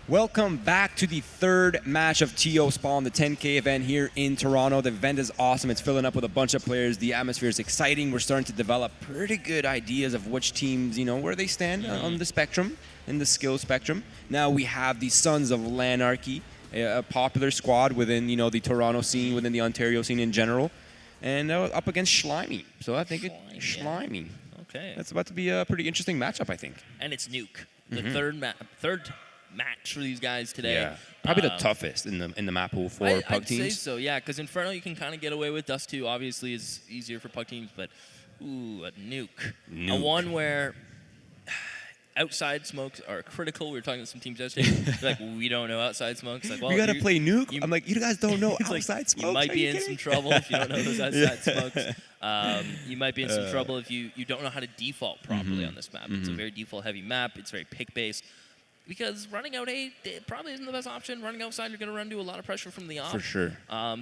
Welcome back to the third match of TO Spawn, the 10K event here in Toronto. The event is awesome. It's filling up with a bunch of players. The atmosphere is exciting. We're starting to develop pretty good ideas of which teams, where they stand on the spectrum, in the skill spectrum. Now we have the Sons of LANarchy, a popular squad within, the Toronto scene, within the Ontario scene in general, and up against Slimy. So I think it's Slimy. Okay. That's about to be a pretty interesting matchup, I think. And it's Nuke, the third match for these guys today. Yeah, probably the toughest in the map pool for I'd Pug teams. say so, yeah, because Inferno you can kind of get away with. Dust 2 obviously is easier for Pug teams, but ooh, a Nuke. A one where outside smokes are critical. We were talking to some teams yesterday. They're like, we don't know outside smokes. Like, well, we gotta play Nuke. I'm like, you guys don't know outside like, smokes. You might be in some trouble if you don't know those outside smokes. You might be in some trouble if you don't know how to default properly on this map. It's a very default-heavy map. It's very pick-based. Because running out A probably isn't the best option. Running outside, you're going to run into a lot of pressure from the off. For sure.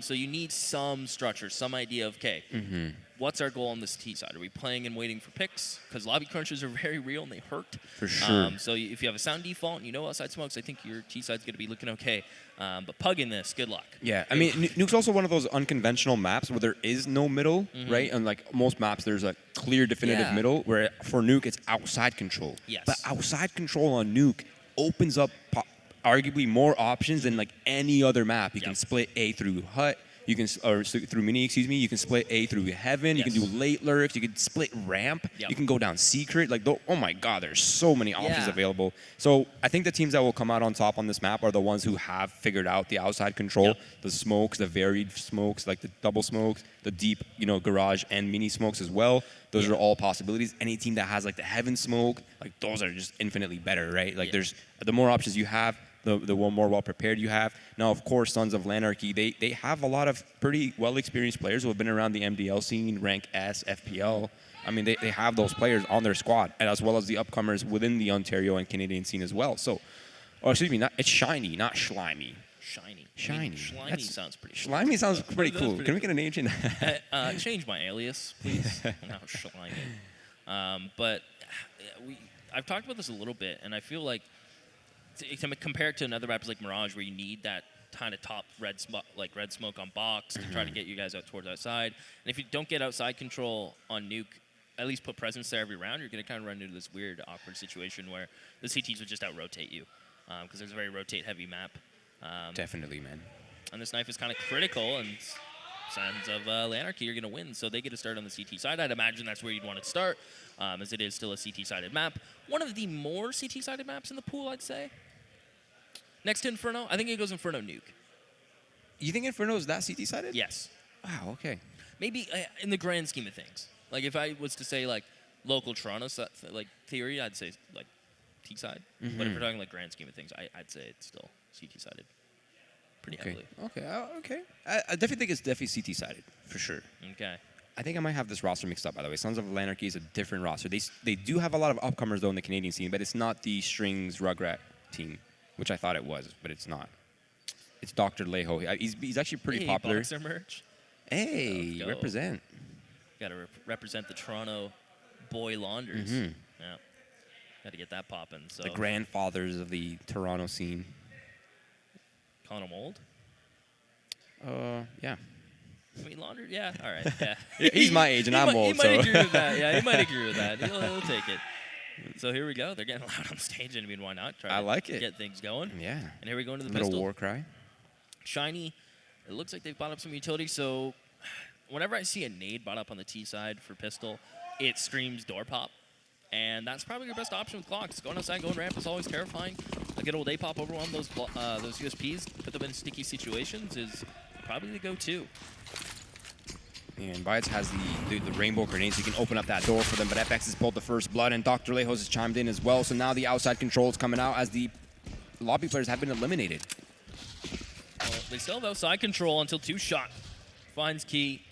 So you need some structure, some idea of, okay, what's our goal on this T side? Are we playing and waiting for picks? Because lobby crunches are very real and they hurt. For sure. So if you have a sound default and you know outside smokes, I think your T side's going to be looking okay. But Pug in this, good luck. Yeah, I mean, Nuke's also one of those unconventional maps where there is no middle, right? And like most maps, there's a clear, definitive middle, where for Nuke, it's outside control. Yes. But outside control on Nuke opens up arguably more options than like any other map. You can split A through Hut, you can through Mini, excuse me. You can split A through Heaven. You can do late lurks. You can split ramp. You can go down secret. Like, oh my God, there's so many options available. So I think the teams that will come out on top on this map are the ones who have figured out the outside control, the smokes, the varied smokes, like the double smokes, the deep, garage and mini smokes as well. Those are all possibilities. Any team that has like the Heaven smoke, like those are just infinitely better, right? Like there's the more options you have, the more well prepared you have. Now, of course, Sons of LANarchy, they have a lot of pretty well experienced players who have been around the MDL scene, rank S, FPL. I mean, they have those players on their squad, and as well as the upcomers within the Ontario and Canadian scene as well. So, excuse me, it's Shiny, not Slimy. Shiny. I mean, Slimy sounds pretty cool. Slimy sounds pretty cool. Can we get a name change? Change my alias, please. No, Slimy. But I've talked about this a little bit, and I feel like to compare it to another maps like Mirage, where you need that kind of top red smoke on box to try to get you guys out towards outside. And if you don't get outside control on Nuke, at least put presence there every round, you're going to kind of run into this weird, awkward situation where the CTs would just out-rotate you because there's a very rotate-heavy map. Definitely, man. And this knife is kind of critical, and Sons of LANarchy are going to win, so they get to start on the CT side. I'd imagine that's where you'd want to start, as it is still a CT-sided map. One of the more CT-sided maps in the pool, I'd say. Next to Inferno, I think it goes Inferno Nuke. You think Inferno is that CT-sided? Yes. Wow, okay. Maybe in the grand scheme of things. Like if I was to say like local Toronto like theory, I'd say like T-side. But if we're talking like grand scheme of things, I'd say it's still CT-sided. Pretty heavily. Okay. I definitely think it's definitely CT-sided, for sure. Okay. I think I might have this roster mixed up, by the way. Sons of LANarchy is a different roster. They do have a lot of upcomers, though, in the Canadian scene, but it's not the Strings Rugrat team, which I thought it was, but it's not. It's Dr. Lejos. He's actually pretty popular. Boxer merch. Hey, represent. Got to represent the Toronto boy launders. Yeah. Got to get that popping. So the grandfathers of the Toronto scene. Calling him old? Yeah. I mean, laundered? Yeah, all right. Yeah. He's my age and I'm old, so. He might agree with that. Yeah, he might agree with that. He'll take it. So here we go. They're getting loud on stage, and I mean, why not? I like it. Get things going. Yeah. And here we go into the little pistol. war cry. Shiny. It looks like they've bought up some utility, so whenever I see a nade bought up on the T side for pistol, it screams door pop. And that's probably your best option with clocks. Going outside, going ramp is always terrifying. A good old A-pop overwhelm those USPs, put them in sticky situations is probably the go-to. And Bites has the rainbow grenades. You can open up that door for them, but FX has pulled the first blood, and Dr. Lejos has chimed in as well. So now the outside control is coming out as the lobby players have been eliminated. Well, they still have outside control until twoshot finds key.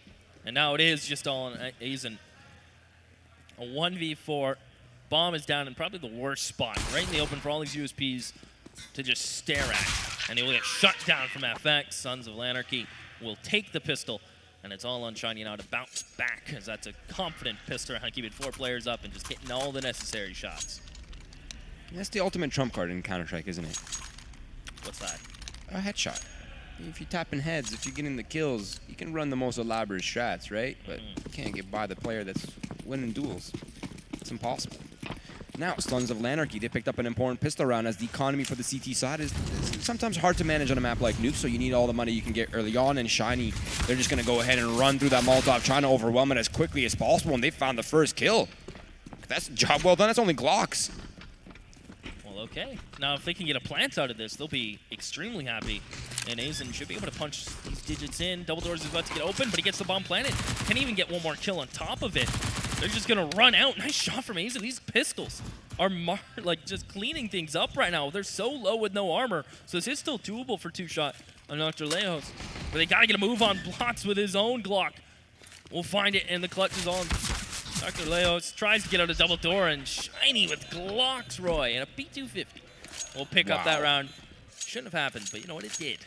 And now it is just all on Aizen. A 1v4. Bomb is down in probably the worst spot, right in the open for all these USPs to just stare at. And he will get shut down from FX. Sons of LANarchy will take the pistol. And it's all on Shiny now to bounce back, as that's a confident pistol, keeping 4 players up and just hitting all the necessary shots. That's the ultimate trump card in Counter-Strike, isn't it? What's that? A headshot. If you're tapping heads, if you're getting the kills, you can run the most elaborate strats, right? But you can't get by the player that's winning duels. It's impossible. Now, Sons of LANarchy, they picked up an important pistol round as the economy for the CT side is sometimes hard to manage on a map like Nuke, so you need all the money you can get early on, and Shiny, they're just going to go ahead and run through that Molotov, trying to overwhelm it as quickly as possible, and they found the first kill. That's a job well done. That's only Glocks. Well, okay. Now, if they can get a plant out of this, they'll be extremely happy. And Azen should be able to punch these digits in. Double doors is about to get open, but he gets the bomb planted. Can even get one more kill on top of it. They're just going to run out. Nice shot from Azen. These pistols are like just cleaning things up right now. They're so low with no armor. So this is still doable for two-shot on Dr. Lejos. But they got to get a move on Blotz with his own Glock. We'll find it, and the clutch is on. Dr. Lejos tries to get out a double door, and Shiny with Glocks, Roy, and a P250. We'll pick up that round. Shouldn't have happened, but you know what? It did.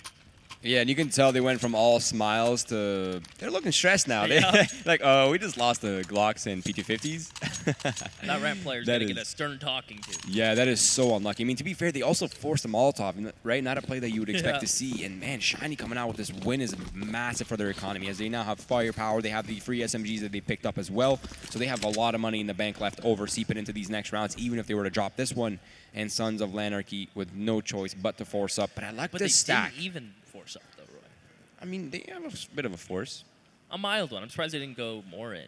Yeah, and you can tell they went from all smiles to they're looking stressed now. Yeah. Like, oh, we just lost the Glocks and P250s. That ramp player's going to get a stern talking to. Yeah, that is so unlucky. I mean, to be fair, they also forced a Molotov, right? Not a play that you would expect to see. And man, Shiny coming out with this win is massive for their economy, as they now have firepower. They have the free SMGs that they picked up as well. So they have a lot of money in the bank left over, seeping into these next rounds, even if they were to drop this one. And Sons of LANarchy with no choice but to force up. But I like this stack. But they didn't even force up, though, Roy. I mean, they have a bit of a force. A mild one. I'm surprised they didn't go more in.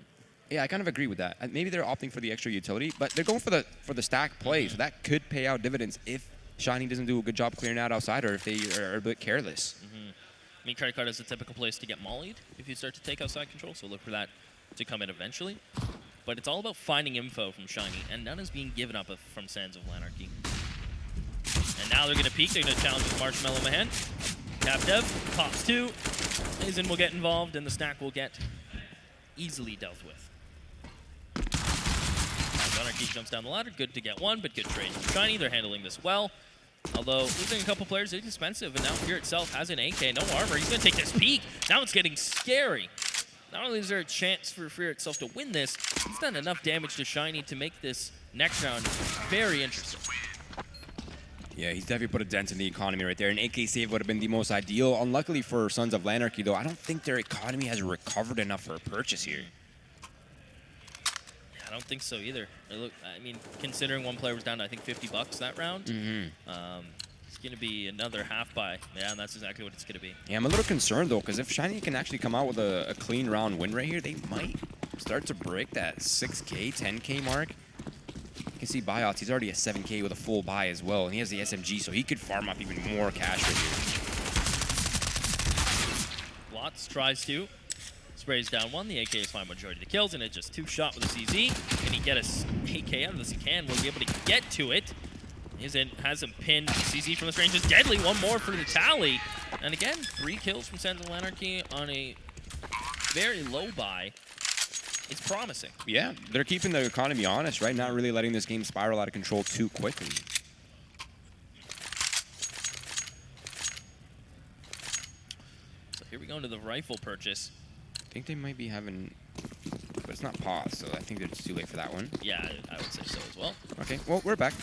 Yeah, I kind of agree with that. Maybe they're opting for the extra utility, but they're going for the stack play, so that could pay out dividends if Shiny doesn't do a good job clearing out outside, or if they are a bit careless. I mean, credit card is the typical place to get mollied if you start to take outside control, so look for that to come in eventually. But it's all about finding info from Shiny, and none is being given up from Sons of LANarchy. And now they're going to peek. They're going to challenge with Marshmallow Mahan. Capdev pops 2. Azen will get involved, and the stack will get easily dealt with. LANarchy jumps down the ladder. Good to get one, but good trade from Shiny. They're handling this well. Although losing a couple players is expensive, and now fearitself has an AK, no armor. He's going to take this peek. Now it's getting scary. Not only is there a chance for fearitself to win this, he's done enough damage to Shiny to make this next round very interesting. Yeah, he's definitely put a dent in the economy right there. An AK save would have been the most ideal. Unluckily for Sons of LANarchy, though, I don't think their economy has recovered enough for a purchase here. Yeah, I don't think so either. I mean, considering one player was down to, I think, $50 that round, it's going to be another half buy. Yeah, and that's exactly what it's going to be. Yeah, I'm a little concerned, though, because if Shiny can actually come out with a clean round win right here, they might start to break that 6K, 10K mark. You can see buyouts. He's already at 7K with a full buy as well, and he has the SMG, so he could farm up even more cash right here. Blotz tries to. Sprays down one. The AK is fine majority of the kills, and it just two-shot with a CZ. Can he get a AK out of this? He can. Will be able to get to it. Has him pinned. CZ from this range is deadly. One more for the tally. And again, 3 kills from Sons of LANarchy on a very low buy. It's promising. Yeah, they're keeping the economy honest, right? Not really letting this game spiral out of control too quickly. So here we go into the rifle purchase. I think they might be having, but it's not paused, so I think it's too late for that one. Yeah, I would say so as well. Okay, well, we're back.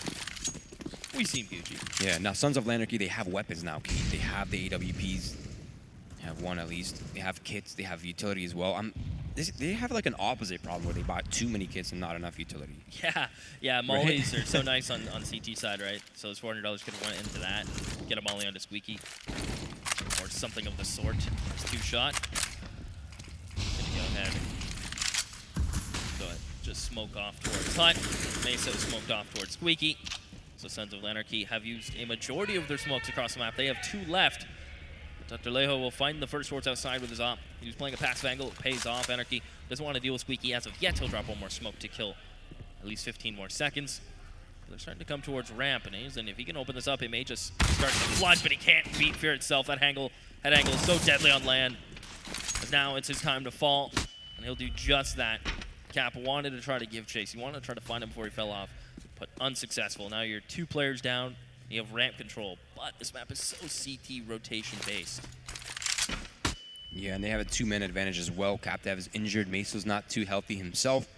We seem Gucci. Yeah, now Sons of LANarchy, they have weapons now. They have the AWPs. They have one at least. They have kits. They have utility as well. They have like an opposite problem where they buy too many kits and not enough utility. Yeah, mollies are so nice on CT side, right? So this $400 could have went into that. Get a molly onto Squeaky. Or something of the sort. It's two-shot. Gonna go ahead. Go ahead. Just smoke off towards Hut. Mesa smoked off towards Squeaky. So Sons of LANarchy have used a majority of their smokes across the map. They have 2 left. Dr. Lejo will find the first towards outside with his op. He was playing a passive angle. It pays off. Anarchy doesn't want to deal with Squeaky as of yet. He'll drop one more smoke to kill at least 15 more seconds. They're starting to come towards ramp, and if he can open this up, it may just start to flood, but he can't beat fearitself. That angle is so deadly on land. But now it's his time to fall, and he'll do just that. Cap wanted to try to give chase. He wanted to try to find him before he fell off, but unsuccessful. Now you're 2 players down. You have ramp control, but this map is so CT rotation based. Yeah, and they have a 2-man advantage as well. Capdev is injured. Meso's not too healthy himself.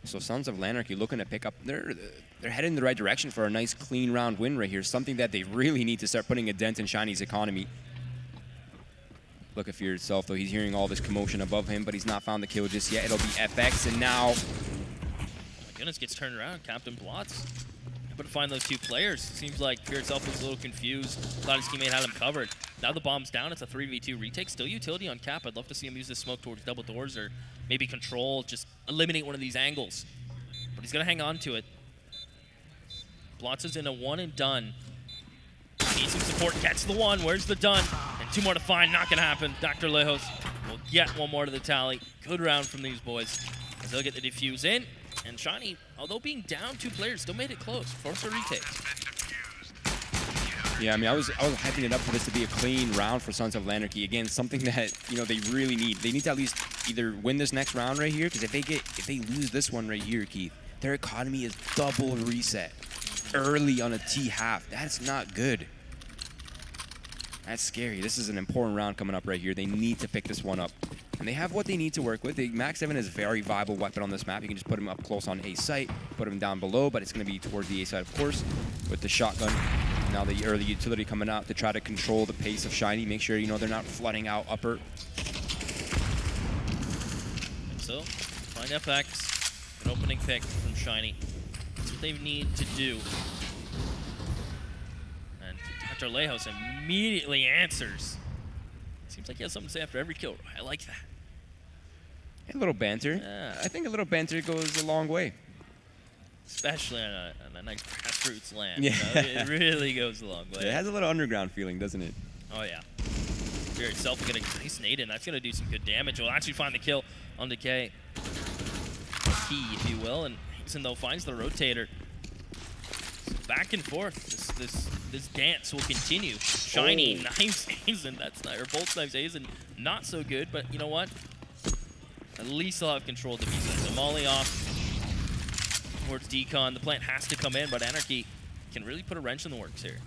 So Sons of LANarchy looking to pick up. They're heading in the right direction for a nice clean round win right here. Something that they really need to start putting a dent in Shiny's economy. Look at fearitself though. He's hearing all this commotion above him, but he's not found the kill just yet. It'll be FX, and now. Oh my goodness, gets turned around. Captain Blotz able to find those two players. Seems like fearitself was a little confused. Thought his teammate had him covered. Now the bomb's down. It's a 3v2 retake. Still utility on Cap. I'd love to see him use this smoke towards double doors or maybe control. Just eliminate one of these angles. But he's going to hang on to it. Blotz is in a one and done. Needs some support. Gets the one. Where's the done? And two more to find. Not going to happen. Dr. Lejos will get one more to the tally. Good round from these boys as they'll get the defuse in. And Shiny, although being down two players, still made it close. Forced a retake. Yeah, I mean, I was hyping it up for this to be a clean round for Sons of LANarchy. Again, something that they really need. They need to at least either win this next round right here, because if they lose this one right here, Keith, their economy is double reset early on a T half. That's not good. That's scary. This is an important round coming up right here. They need to pick this one up. And they have what they need to work with. The Max 7 is a very viable weapon on this map. You can just put him up close on A site, put him down below, but it's going to be towards the A side, of course, with the shotgun. Now the early utility coming out to try to control the pace of Shiny. Make sure, they're not flooding out upper. So, find FX, an opening pick from Shiny. That's what they need to do. And Dr. Lejos immediately answers. Seems like he has something to say after every kill. I like that. A little banter. Yeah. I think a little banter goes a long way. Especially on a nice grassroots land. Yeah. It really goes a long way. It has a little underground feeling, doesn't it? Oh, yeah. fearitself will get a nice nade in. That's going to do some good damage. We'll actually find the kill on Decay. Key, if you will. And Hazen, though, finds the rotator. So back and forth. This dance will continue. Shiny, knives Hazen. That's not, or both knives Hazen. Not so good, but you know what? At least they'll have control of the B-side. So Molly off towards Decon. The plant has to come in, but Anarchy can really put a wrench in the works here.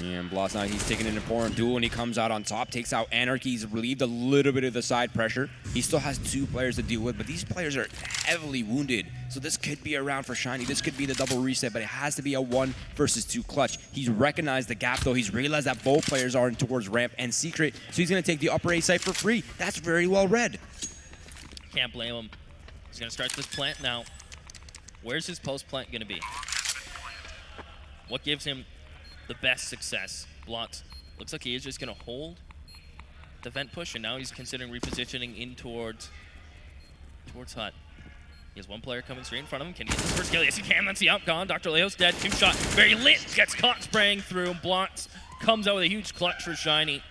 And Bloss now, he's taking an important duel, and he comes out on top, takes out Anarchy. He's relieved a little bit of the side pressure. He still has 2 players to deal with, but these players are heavily wounded. So this could be a round for Shiny. This could be the double reset, but it has to be a 1 versus 2 clutch. He's recognized the gap, though. He's realized that both players are in towards ramp and secret, so he's going to take the upper A site for free. That's very well read. Can't blame him. He's going to start this plant now. Where's his post plant going to be? What gives him the best success? Blotz. Looks like he is just going to hold the vent push, and now he's considering repositioning in towards Hut. He has 1 player coming straight in front of him. Can he get this first kill? Yes, he can. That's the outgone. Dr. Lejos dead. 2 shot. Very lit. Gets caught spraying through. Blotz comes out with a huge clutch for Shiny.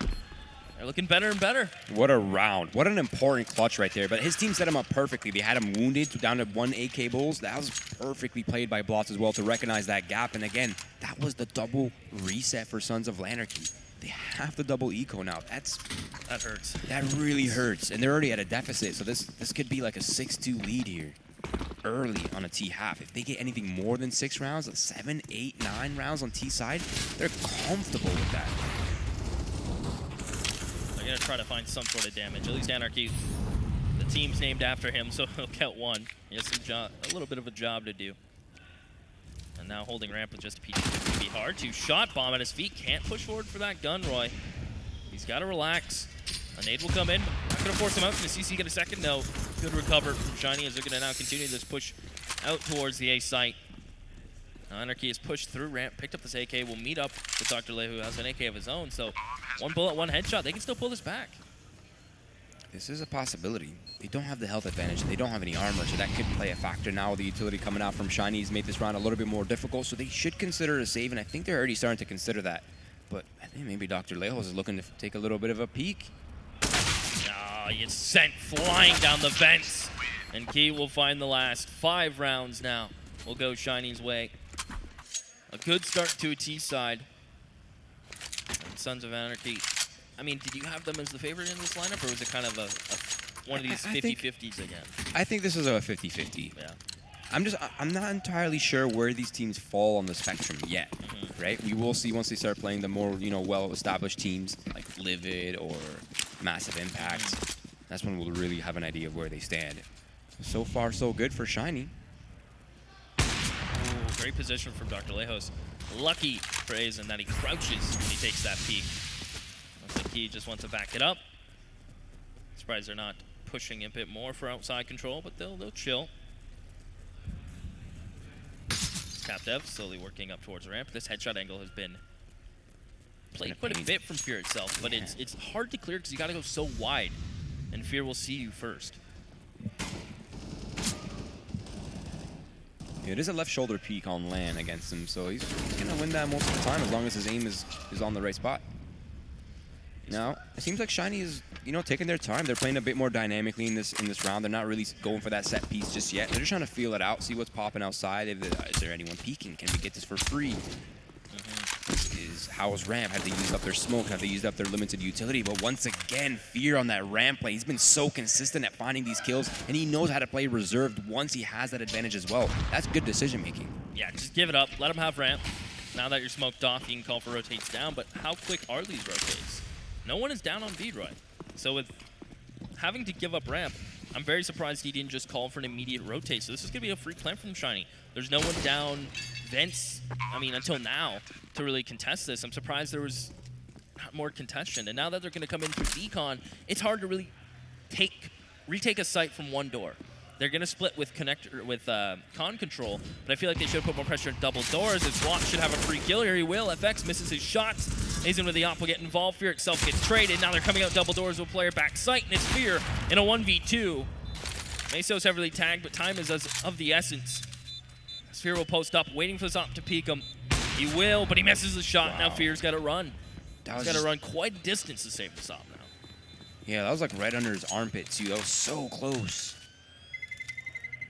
They're looking better and better. What a round. What an important clutch right there. But his team set him up perfectly. They had him wounded down to 1 AK bulls. That was perfectly played by Blotz as well to recognize that gap. And again, that was the double reset for Sons of LANarchy. They have the double eco now. That hurts. That really hurts. And they're already at a deficit. So this could be like a 6-2 lead here early on a T half. If they get anything more than 6 rounds, like 7, 8, 9 rounds on T side, they're comfortable with that. They're going to try to find some sort of damage. At least Anarchy, the team's named after him, so he'll get 1. He has a little bit of a job to do. And now holding ramp with just a PT would be hard. 2 shot bomb at his feet. Can't push forward for that gun, Roy. He's got to relax. A nade will come in. Not going to force him out. Can the CC get a second? No. Good recover from Shiny as they're going to now continue this push out towards the A site. Now Anarchy has pushed through ramp, picked up this AK, will meet up with Dr. Lejos, who has an AK of his own. So 1 bullet, 1 headshot. They can still pull this back. This is a possibility. They don't have the health advantage. They don't have any armor, so that could play a factor now with the utility coming out from Shiny. He's made this round a little bit more difficult, so they should consider a save, and I think they're already starting to consider that. But I think maybe Dr. Lejos is looking to take a little bit of a peek. Ah, he gets sent flying down the vents. And Key will find the last 5 rounds now. Will go Shiny's way. A good start to a T side. And Sons of Anarchy. I mean, did you have them as the favorite in this lineup, or was it kind of one of these 50-50s again? I think this is a 50-50. Yeah. I'm not entirely sure where these teams fall on the spectrum yet, right? We will see once they start playing the more, well-established teams like Livid or Massive Impact. That's when we'll really have an idea of where they stand. So far, so good for Shiny. Ooh, great position from Dr. Lejos. Lucky for Aizen that he crouches when he takes that peek. I think he just wants to back it up. Surprised they're not pushing a bit more for outside control, but they'll chill. CapDev slowly working up towards the ramp. This headshot angle has been played quite a bit from Fear itself, but it's hard to clear because you got to go so wide, and Fear will see you first. Yeah, it is a left shoulder peek on LAN against him, so he's gonna win that most of the time as long as his aim is on the right spot. Now, it seems like Shiny is, taking their time. They're playing a bit more dynamically in this round. They're not really going for that set piece just yet. They're just trying to feel it out, see what's popping outside. Is there anyone peeking? Can we get this for free? How's ramp? Have they used up their smoke? Have they used up their limited utility? But once again, Fear on that ramp play. He's been so consistent at finding these kills, and he knows how to play reserved once he has that advantage as well. That's good decision making. Yeah, just give it up. Let him have ramp. Now that you're smoked off, you can call for rotates down, but how quick are these rotates? No one is down on Vroid. So with having to give up ramp, I'm very surprised he didn't just call for an immediate rotate. So this is going to be a free plant from Shiny. There's no one down vents, until now, to really contest this. I'm surprised there was not more contention. And now that they're going to come in through Decon, it's hard to really retake a site from one door. They're going to split with con control, but I feel like they should put more pressure on double doors. As Watt should have a free kill here. He will. FX misses his shots. Aizen with the op will get involved. Fear itself gets traded. Now they're coming out double doors with player back site, and it's Fear in a 1v2. Meso's heavily tagged, but time is of the essence. Fear will post up, waiting for this op to peek him. He will, but he misses the shot. Wow. Now Fear's got to run. He's got to run quite a distance to save this op now. Yeah, that was like right under his armpit, too. That was so close.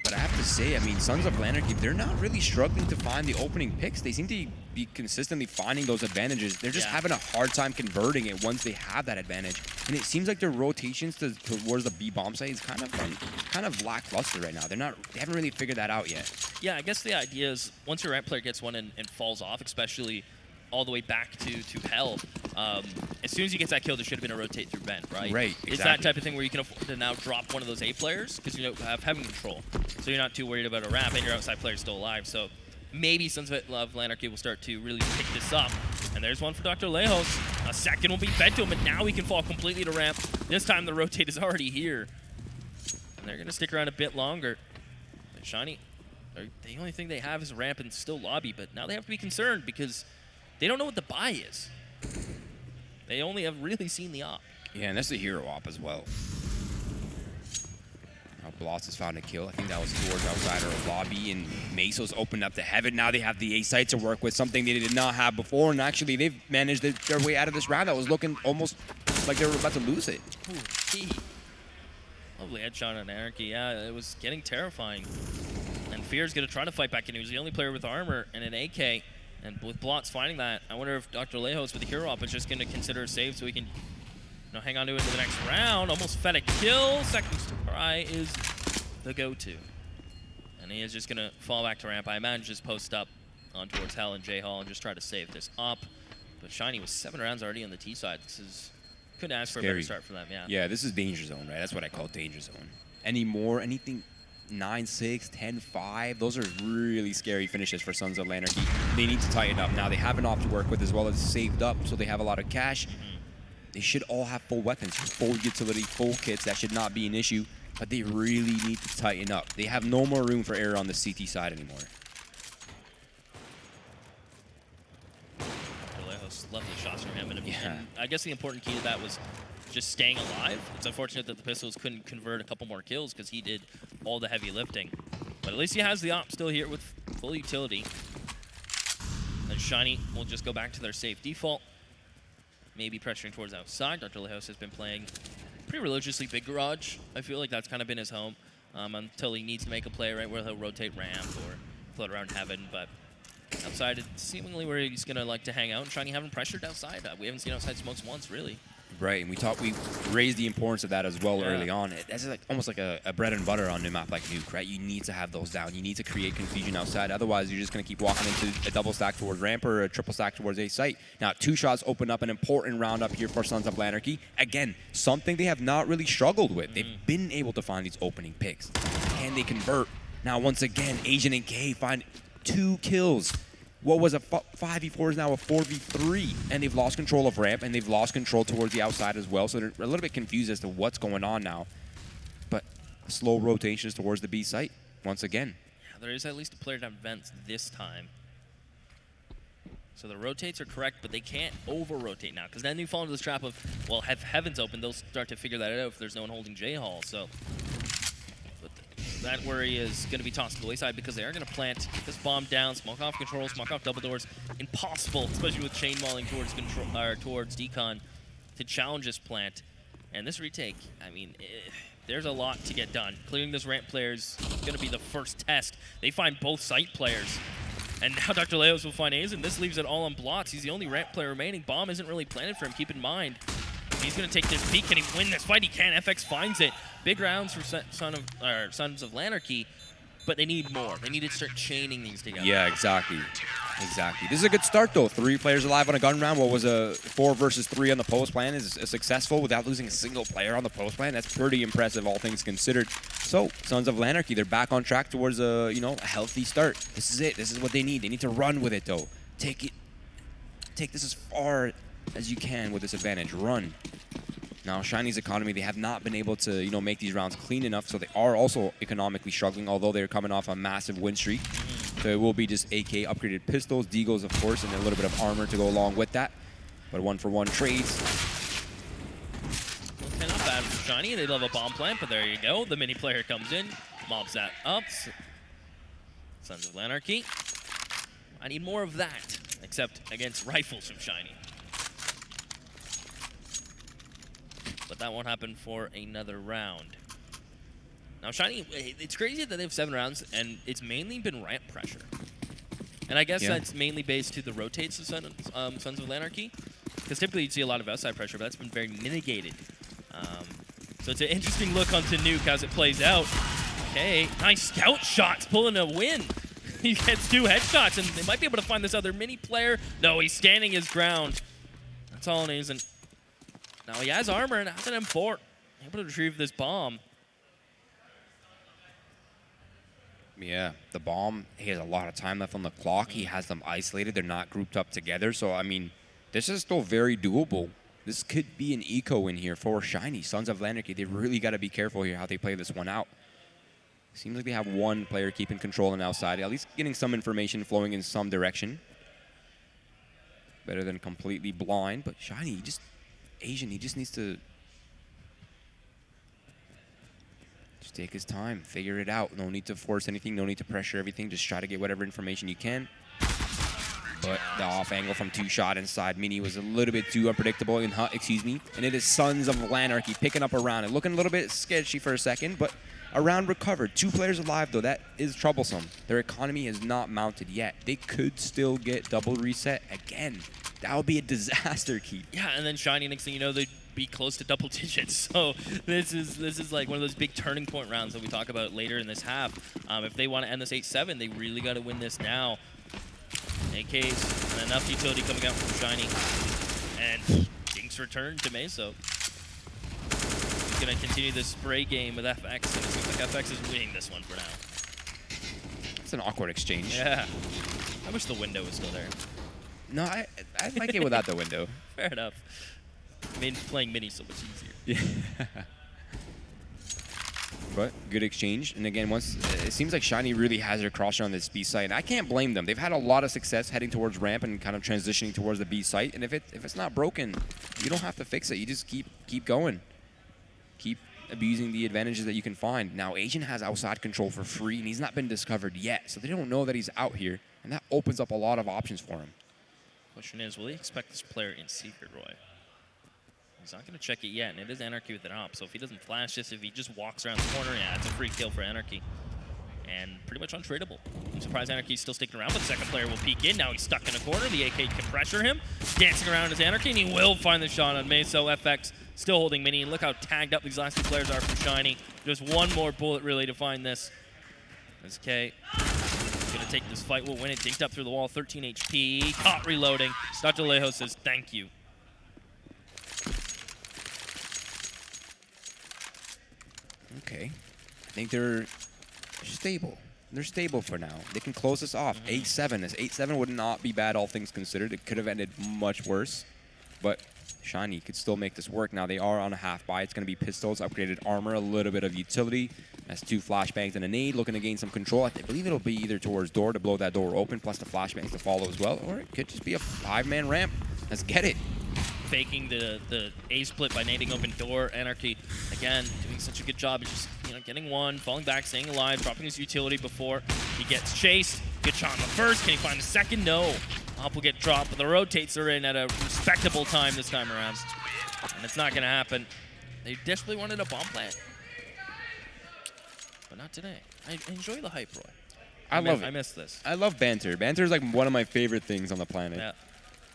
But I have to say, Sons of LANarchy, they're not really struggling to find the opening picks. They seem to be consistently finding those advantages. They're just having a hard time converting it once they have that advantage. And it seems like their rotations towards the B bomb site is kind of lackluster right now. They haven't really figured that out yet. Yeah, I guess the idea is once your ramp player gets one and falls off, especially all the way back to hell, as soon as he gets that kill, there should have been a rotate through vent, right? Right, exactly. It's that type of thing where you can afford to now drop one of those A players because you have heaven control. So you're not too worried about a ramp and your outside player is still alive. So maybe Sons of LANarchy will start to really pick this up. And there's one for Dr. Lejos. A second will be fed to him, and now he can fall completely to ramp. This time the rotate is already here. And they're going to stick around a bit longer. And Shiny, the only thing they have is ramp and still lobby, but now they have to be concerned because they don't know what the buy is. They only have really seen the op. Yeah, and that's the hero op as well. Bloss has found a kill. I think that was towards outside or lobby, and Meso's opened up to heaven. Now they have the A site to work with, something they did not have before, and actually they've managed their way out of this round. That was looking almost like they were about to lose it. Ooh, gee. Lovely headshot on Anarchy. Yeah, it was getting terrifying. And Fear's going to try to fight back in. He was the only player with armor and an AK, and with Blotz finding that, I wonder if Dr. Lejos with the hero op is just going to consider a save so he can hang on to it in the next round. Almost fed a kill. Second try is the go-to. And he is just going to fall back to ramp. I imagine just post up on towards Hell and J-Hall and just try to save this up. But Shiny was 7 rounds already on the T side. Couldn't ask for a better start for them, yeah. Yeah, this is danger zone, right? That's what I call danger zone. Anything 9-6, 10-5, those are really scary finishes for Sons of LANarchy. They need to tighten up. Now they have an op to work with as well as saved up, so they have a lot of cash. They should all have full weapons, full utility, full kits. That should not be an issue, but they really need to tighten up. They have no more room for error on the CT side anymore. Lejos, lovely shots from him. And I guess the important key to that was just staying alive. It's unfortunate that the pistols couldn't convert a couple more kills because he did all the heavy lifting. But at least he has the op still here with full utility. And Shiny will just go back to their safe default. Maybe pressuring towards outside. Dr. Lejos has been playing pretty religiously big garage. I feel like that's kind of been his home until he needs to make a play, right, where he'll rotate ramp or float around heaven. But outside, it's seemingly where he's going to like to hang out. And Shiny haven't pressured outside. We haven't seen outside smokes once, really. Right, and we raised the importance of that as well early on. That's like almost like a bread and butter on a map like Nuke, right? You need to have those down. You need to create confusion outside. Otherwise, you're just going to keep walking into a double stack towards ramp or a triple stack towards A site. Now, 2 shots open up an important round up here for Sons of LANarchy. Again, something they have not really struggled with. They've been able to find these opening picks. Can they convert? Now, once again, Asian and K find 2 kills. What was a 5v4 is now a 4v3. And they've lost control of ramp, and they've lost control towards the outside as well. So they're a little bit confused as to what's going on now. But slow rotations towards the B site once again. Yeah, there is at least a player down vents this time. So the rotates are correct, but they can't over-rotate now, because then you fall into this trap of, well, if Heaven's open, they'll start to figure that out if there's no one holding J-Hall. So but that worry is going to be tossed to the wayside, because they are going to plant this bomb down, smoke off controls, smoke off double doors. Impossible, especially with chain walling towards control or towards Decon, to challenge this plant. And this retake, I mean, there's a lot to get done. Clearing this ramp player is going to be the first test. They find both site players. And now Dr. Lejos will find A's, and this leaves it all on blocks. He's the only ramp player remaining. Bomb isn't really planted for him, keep in mind. He's going to take this peek. Can he win this fight? He can. FX finds it. Big rounds for Sons of LANarchy, but they need more. They need to start chaining these together. Yeah, exactly. Exactly. This is a good start, though. 3 players alive on a gun round. What was a 4 versus 3 on the post plan is successful without losing a single player on the post plan. That's pretty impressive, all things considered. So, Sons of LANarchy, they're back on track towards a a healthy start. This is it. This is what they need. They need to run with it, though. Take this as far as you can with this advantage. Run. Now, Shiny's economy, they have not been able to make these rounds clean enough, so they are also economically struggling, although they're coming off a massive win streak. So it will be just AK upgraded pistols, Deagles, of course, and a little bit of armor to go along with that. But 1-for-1 trades. Okay, not bad for Shiny. They love a bomb plant, but there you go. The mini player comes in, mobs that up. Sons of LANarchy. I need more of that, except against rifles from Shiny. But that won't happen for another round. Now, Shiny, it's crazy that they have 7 rounds, and it's mainly been ramp pressure. And I guess that's mainly based to the rotates of Sons of LANarchy, because typically you'd see a lot of outside pressure, but that's been very mitigated. So it's an interesting look onto Nuke as it plays out. Okay, nice scout shots, pulling a win. He gets 2 headshots, and they might be able to find this other mini player. No, he's standing his ground. That's all it is. And now he has armor and has an M4. Able to retrieve this bomb. Yeah, the bomb, he has a lot of time left on the clock. He has them isolated. They're not grouped up together. So, I mean, this is still very doable. This could be an eco in here for Shiny. Sons of LANarchy, they really got to be careful here how they play this one out. Seems like they have one player keeping control on the outside, at least getting some information flowing in some direction. Better than completely blind. But Shiny, Asian, he just needs to just take his time, figure it out. No need to force anything, no need to pressure everything. Just try to get whatever information you can. But the off angle from Two-Shot inside Mini was a little bit too unpredictable, and it is Sons of LANarchy picking up a round and looking a little bit sketchy for a second, but a round recovered. 2 players alive, though. That is troublesome. Their economy is not mounted yet. They could still get double reset again. That would be a disaster, Keith. Yeah, and then Shiny, next thing you know, they'd be close to double digits. So this is like one of those big turning point rounds that we talk about later in this half. If they want to end this 8-7, they really got to win this now. AKs and enough utility coming out from Shiny. And Dink's return to Meso. He's going to continue this spray game with FX, and it seems like FX is winning this one for now. It's an awkward exchange. Yeah. I wish the window was still there. No, I like it without the window. Fair enough. I mean, playing Mini so much easier. Yeah. But good exchange. And again, it seems like Shiny really has their crosser on this B site. And I can't blame them. They've had a lot of success heading towards ramp and kind of transitioning towards the B site. And if it's not broken, you don't have to fix it. You just keep going. Keep abusing the advantages that you can find. Now, Asian has outside control for free, and he's not been discovered yet. So they don't know that he's out here. And that opens up a lot of options for him. Question is, will he expect this player in secret, Roy? He's not going to check it yet, and it is LANarchy with an op. So if he doesn't flash this, if he just walks around the corner, yeah, it's a free kill for LANarchy. And pretty much untradeable. I'm surprised LANarchy's still sticking around, but the second player will peek in. Now he's stuck in a corner. The AK can pressure him. Dancing around as LANarchy, and he will find the shot on Meso. FX still holding Mini. Look how tagged up these last 2 players are from Shiny. Just one more bullet really to find this. This K gonna take this fight, will win it. Dinked up through the wall, 13 HP. Caught reloading. Dr. Lejos says thank you. Okay. I think they're stable. They're stable for now. They can close this off. 8-7. This 8-7 would not be bad, all things considered. It could have ended much worse. But Shiny could still make this work. Now they are on a half buy. It's going to be pistols, upgraded armor, a little bit of utility. That's 2 flashbangs and a nade, looking to gain some control. I believe it'll be either towards door to blow that door open, plus the flashbangs to follow as well. Or it could just be a 5-man ramp. Let's get it. Faking the A split by nading open door. LANarchy, again, doing such a good job of just, getting one, falling back, staying alive, dropping his utility before he gets chased. Good shot on the first. Can he find the second? No. Op will get dropped, but the rotates are in at a respectable time this time around. And it's not going to happen. They desperately wanted a bomb plant. But not today. I enjoy the hype, Roy. I love it. I miss this. I love banter. Banter is like one of my favorite things on the planet. Yeah.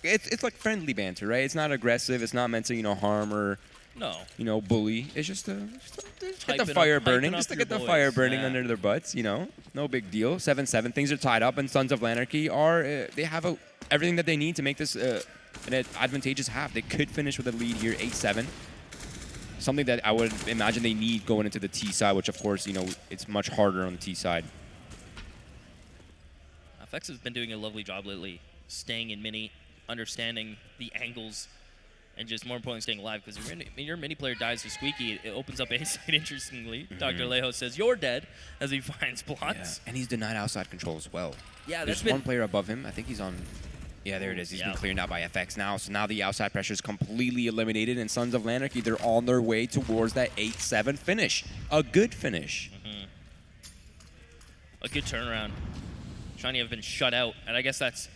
It's like friendly banter, right? It's not aggressive. It's not meant to, harm or, bully. It's just to get the fire burning. Just to get the fire burning under their butts, No big deal. 7-7. Things are tied up, and Sons of LANarchy are, they have everything that they need to make this an advantageous half. They could finish with a lead here, 8-7. Something that I would imagine they need going into the T side, which, of course, it's much harder on the T side. FX has been doing a lovely job lately, staying in mini, understanding the angles, and just more importantly, staying alive. Because if your mini player dies to Squeaky, it opens up A side interestingly. Dr. Lejos says, "You're dead," as he finds plots. Yeah. And he's denied outside control as well. Yeah, there's one player above him. I think he's on. Yeah, there it is. He's been cleared out by FX now. So now the outside pressure is completely eliminated, and Sons of LANarchy, they're on their way towards that 8-7 finish. A good finish. A good turnaround. Shiny have been shut out, and I guess that's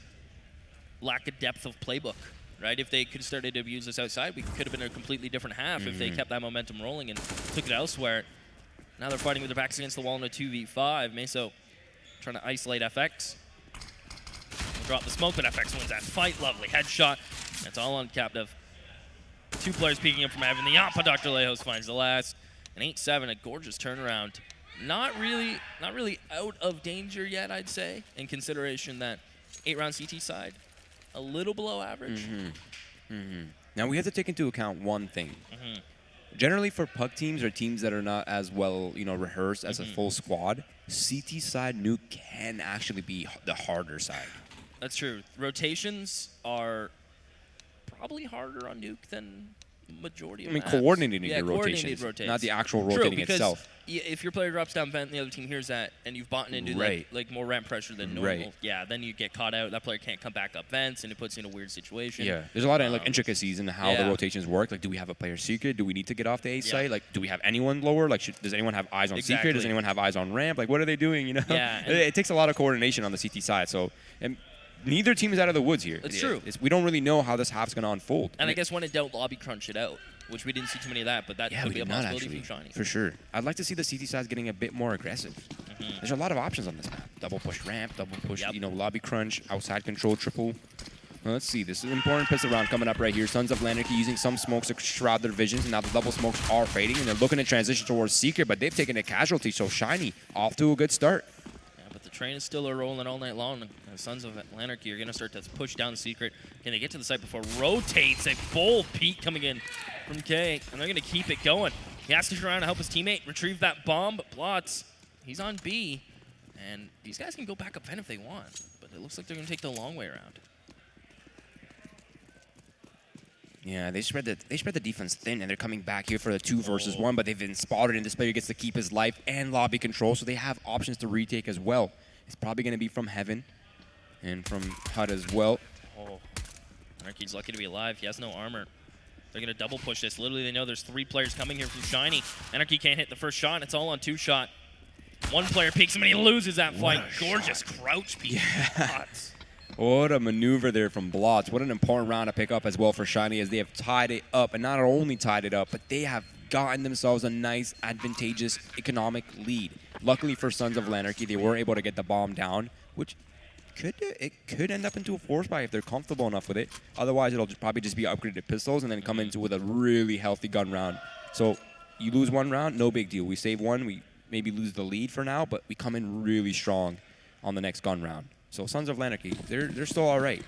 lack of depth of playbook, right? If they could have started to use this outside, we could have been a completely different half if they kept that momentum rolling and took it elsewhere. Now they're fighting with their backs against the wall in a 2v5. Meso trying to isolate FX. We'll drop the smoke, but FX wins that fight. Lovely headshot. That's all on captive. 2 players peeking up from heaven. The Yampa Dr. Lejos finds the last. An 8-7, a gorgeous turnaround. Not really out of danger yet, I'd say, in consideration that 8-round CT side, a little below average. Now we have to take into account one thing. Generally, for puck teams or teams that are not as well, rehearsed as a full squad, CT side nuke can actually be the harder side. That's true. Rotations are probably harder on nuke than majority of maps. Coordinating your rotations, not the actual rotating itself. If your player drops down vent and the other team hears that, and you've bought into like more ramp pressure than normal, then you get caught out. That player can't come back up vents, and it puts you in a weird situation. Yeah, there's a lot of intricacies in how the rotations work. Like, do we have a player secret? Do we need to get off the A site? Like, do we have anyone lower? Like, does anyone have eyes on secret? Does anyone have eyes on ramp? Like, what are they doing? Yeah, it takes a lot of coordination on the CT side. So, and neither team is out of the woods here. It's true. We don't really know how this half's going to unfold. And I guess when it dealt, lobby crunch it out, which we didn't see too many of that, but that could be a possibility from Shiny. For sure. I'd like to see the CT sides getting a bit more aggressive. There's a lot of options on this map. Double push ramp, double push, lobby crunch, outside control, triple. Well, let's see. This is an important pistol round coming up right here. Sons of LANarchy using some smokes to shroud their visions, and now the double smokes are fading, and they're looking to transition towards Secret, but they've taken a casualty, so Shiny off to a good start. But the train is still rolling all night long. The Sons of LANarchy are going to start to push down the Secret. Can they get to the site before rotates? A bold peek coming in from K, and they're going to keep it going. He has to turn around to help his teammate retrieve that bomb, but Blotz, he's on B, and these guys can go back up vent if they want, but it looks like they're going to take the long way around. Yeah, they spread the defense thin, and they're coming back here for the 2 versus 1, but they've been spotted, and this player gets to keep his life and lobby control, so they have options to retake as well. It's probably going to be from Heaven and from HUD as well. LANarchy's lucky to be alive. He has no armor. They're going to double push this. Literally, they know there's 3 players coming here from Shiny. LANarchy can't hit the first shot. It's all on 2-shot. One player peeks him, and he loses that fight. Gorgeous crouch peek. Yeah. What a maneuver there from Blotz. What an important round to pick up as well for Shiny, as they have tied it up. And not only tied it up, but they have gotten themselves a nice, advantageous economic lead. Luckily for Sons of LANarchy, they were able to get the bomb down, which could end up into a force buy if they're comfortable enough with it. Otherwise, it'll probably just be upgraded pistols and then come into with a really healthy gun round. So you lose one round, no big deal. We save one, we maybe lose the lead for now, but we come in really strong on the next gun round. So Sons of LANarchy, they're still all right.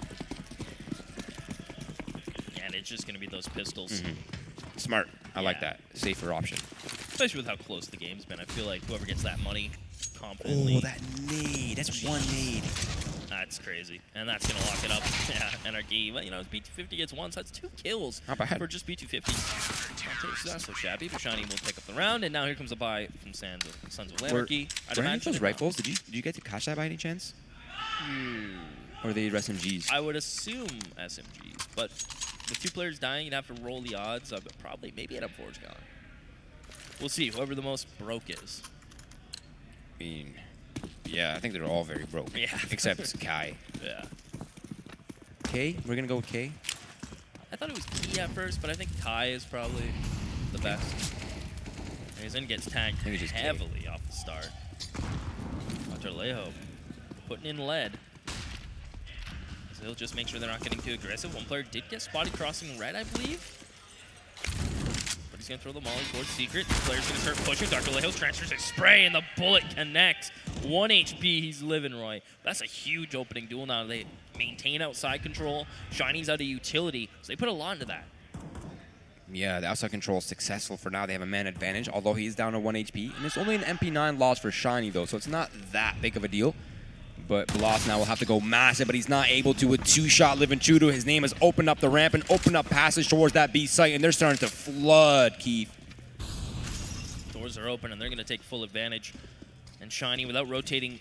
Yeah, and it's just going to be those pistols. Smart. I like that. Safer option. especially with how close the game's been. I feel like whoever gets that money confidently. Oh, that nade. That's one nade. That's crazy. And that's going to lock it up. Yeah, LANarchy. Well, you know, B250 gets one, so that's 2 kills Not bad. for just B250. It's not so shabby, but Shiny will pick up the round, and now here comes a buy from Sons of LANarchy. I'd Were any of imagine those rifles, did you get to catch that by any chance? Or are they SMGs? I would assume SMGs, but with 2 players dying, you'd have to roll the odds. Probably, maybe at a Forge Gun. We'll see, whoever the most broke is. I mean, yeah, I think they're all very broke. Yeah. Except Kai. Yeah. K? We're going to go with K? I thought it was Key at first, but I think Kai is probably the best. And then gets tagged heavily off the start. Dr. Lejos putting in lead. So he'll just make sure they're not getting too aggressive. One player did get spotted crossing red, I believe. But he's going to throw the molly towards Secret. The player's going to start pushing. Dr. Lejos transfers a spray, and the bullet connects. 1 HP, he's living, Roy. That's a huge opening duel now. They maintain outside control. Shiny's out of utility, so they put a lot into that. Yeah, the outside control is successful for now. They have a man advantage, although he's down to 1 HP. And it's only an MP9 loss for Shiny, though, so it's not that big of a deal. But Bloss now will have to go massive, but he's not able to with 2-shot living true to. His name has opened up the ramp and opened up passage towards that B site, and they're starting to flood, Keith. Doors are open, and they're going to take full advantage. And Shiny, without rotating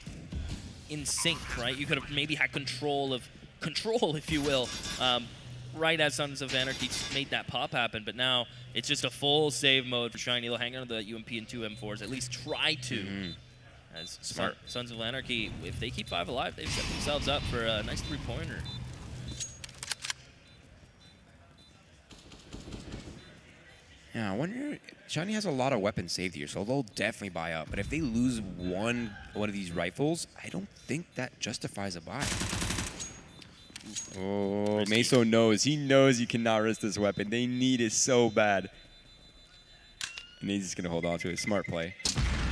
in sync, right? You could have maybe had control, if you will, right as Sons of LANarchy made that pop happen. But now it's just a full save mode for Shiny. They'll hang on to the UMP and 2 M4s, at least try to. As Smart. Sons of LANarchy, if they keep 5 alive, they've set themselves up for a nice 3-pointer. Yeah, I wonder. Shiny has a lot of weapons saved here, so they'll definitely buy up. But if they lose one of these rifles, I don't think that justifies a buy. Oh, Meso knows. He knows you cannot risk this weapon. They need it so bad. And he's just going to hold on to it. Smart play.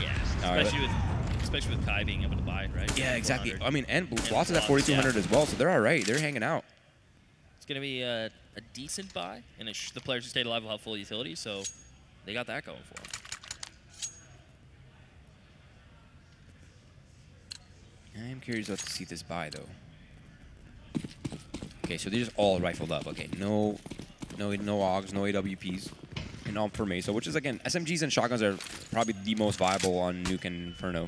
Yeah, especially with Kai being able to buy, right? Yeah, exactly. I mean, and Bloss is at 4,200 as well, so they're all right. They're hanging out. It's going to be a decent buy, and the players who stayed alive will have full utility, so they got that going for them. I'm curious to see this buy, though. Okay, so they're just all rifled up. Okay, no AUGs, no AWPs, and all for Meso, which is, again, SMGs and shotguns are probably the most viable on Nuke and Inferno.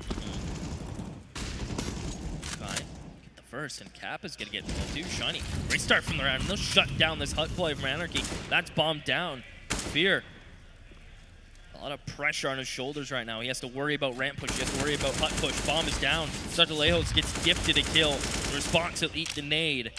Fine. Get the first, and Cap is going to get the two. Shiny. Great start from the round, and they'll shut down this hut play from LANarchy. That's bombed down. Fear. A lot of pressure on his shoulders right now. He has to worry about ramp push. He has to worry about hut push. Bomb is down. Dr. Lejos gets gifted a kill. The response, he'll eat the nade.